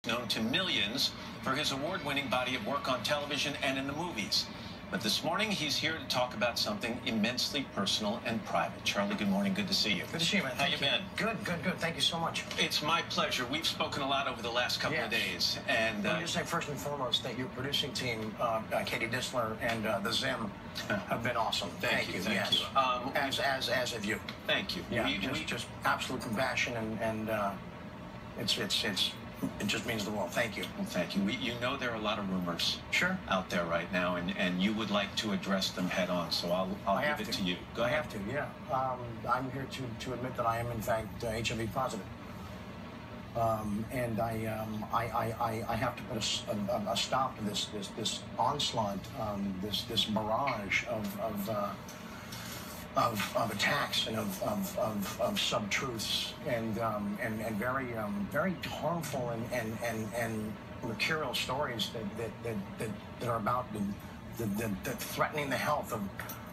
known to millions for his award-winning body of work on television and in the movies. But this morning, he's here to talk about something immensely personal and private. Charlie, good morning. Good to see you. Good to see you, man. How you been? Good. Thank you so mumuch. It's my pleasure. We've spoken a lot over the last couple of days. And let me just say first and foremost that your producing team, Katie Disler and the Zim, have been awesome. Thank you. As have you. Thank you. Yeah, just absolute compassion and it just means the world. Thank you. Well, thank you. You know there are a lot of rumors out there right now, and you would like to address them head on, so I'll give it to you. Go ahead. I have to, yeah. I'm here to admit that I am, in fact, HIV positive. And I have to put a stop to this onslaught, this barrage of attacks and of sub-truths and very harmful and mercurial stories that are about that threatening the health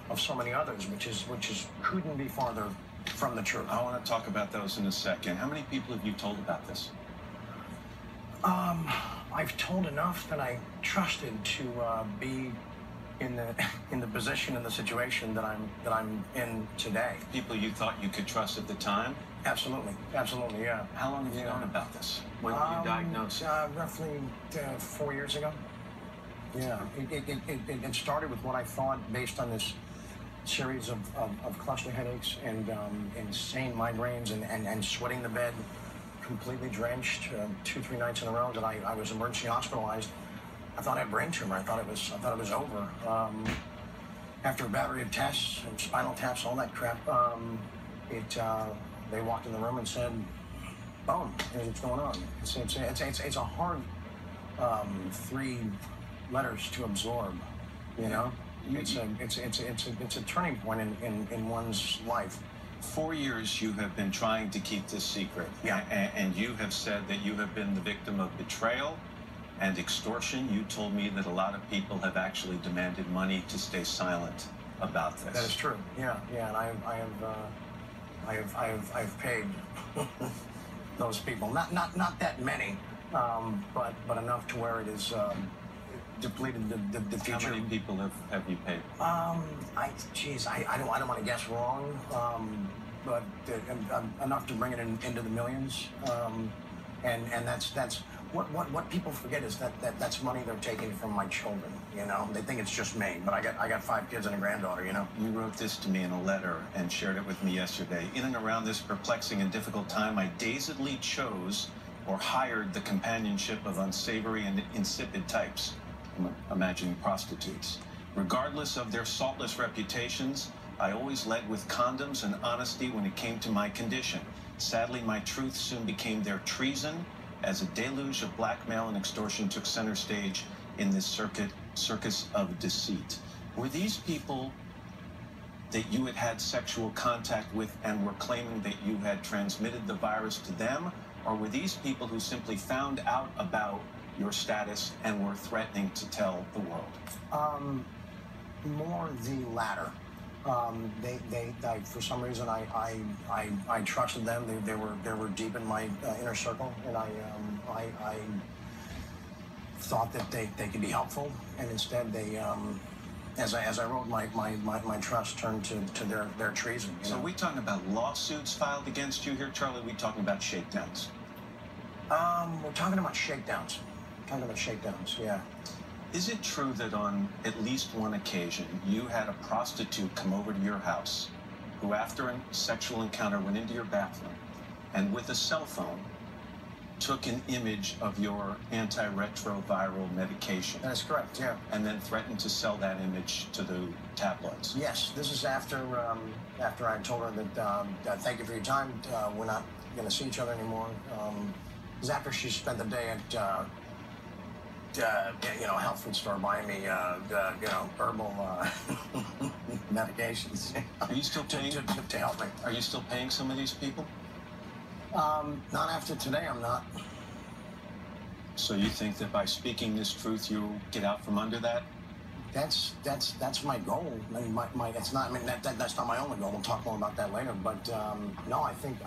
of so many others, which couldn't be farther from the truth. I want to talk about those in a second. How many people have you told about this? I've told enough that I trusted to be in the position and the situation that I'm in today. People you thought you could trust at the time? Absolutely, yeah. How long have you known about this? When were you diagnosed? Roughly 4 years ago. Yeah, it started with what I thought based on this series of cluster headaches and insane migraines and sweating the bed, completely drenched 2-3 nights in a row that I was emergency hospitalized. I thought I had a brain tumor. I thought it was over. After a battery of tests and spinal taps, all that crap, they walked in the room and said, "Boom, here's what's going on." It's a hard 3 letters to absorb. You know, it's a turning point in one's life. 4 years you have been trying to keep this secret. Yeah. And you have said that you have been the victim of betrayal and extortion. You told me that a lot of people have actually demanded money to stay silent about this. That is true. Yeah, and I have paid those people. Not that many, but enough to where it is depleted the future. How many people have you paid? I don't want to guess wrong, but enough to bring it into the millions. And that's what people forget is that's money they're taking from my children. You know, they think it's just me, but I got 5 kids and a granddaughter. You know. You wrote this to me in a letter and shared it with me yesterday. In and around this perplexing and difficult time, I dazedly chose or hired the companionship of unsavory and insipid types. I'm imagining prostitutes. Regardless of their saltless reputations, I always led with condoms and honesty when it came to my condition. Sadly, my truth soon became their treason, as a deluge of blackmail and extortion took center stage in this circus of deceit. Were these people that you had had sexual contact with and were claiming that you had transmitted the virus to them, or were these people who simply found out about your status and were threatening to tell the world? More the latter. They for some reason I trusted them. They were deep in my inner circle, and I thought that they could be helpful, and instead they as I wrote, my trust turned to their treason. So are we talking about lawsuits filed against you here, Charlie? Are we talking about shakedowns? We're talking about shakedowns. Yeah. Is it true that on at least one occasion you had a prostitute come over to your house who, after a sexual encounter, went into your bathroom and with a cell phone took an image of your antiretroviral medication? That is correct, yeah. And then threatened to sell that image to the tabloids? Yes, this is after I told her that thank you for your time, we're not going to see each other anymore. It was after she spent the day at health food store buying me, herbal medications. Are you still paying to help me? Are you still paying some of these people? Not after today. I'm not. So you think that by speaking this truth, you'll get out from under that? That's my goal. I mean, it's not. I mean, that's not my only goal. We'll talk more about that later. But no, I think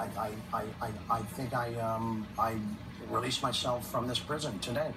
release myself from this prison today.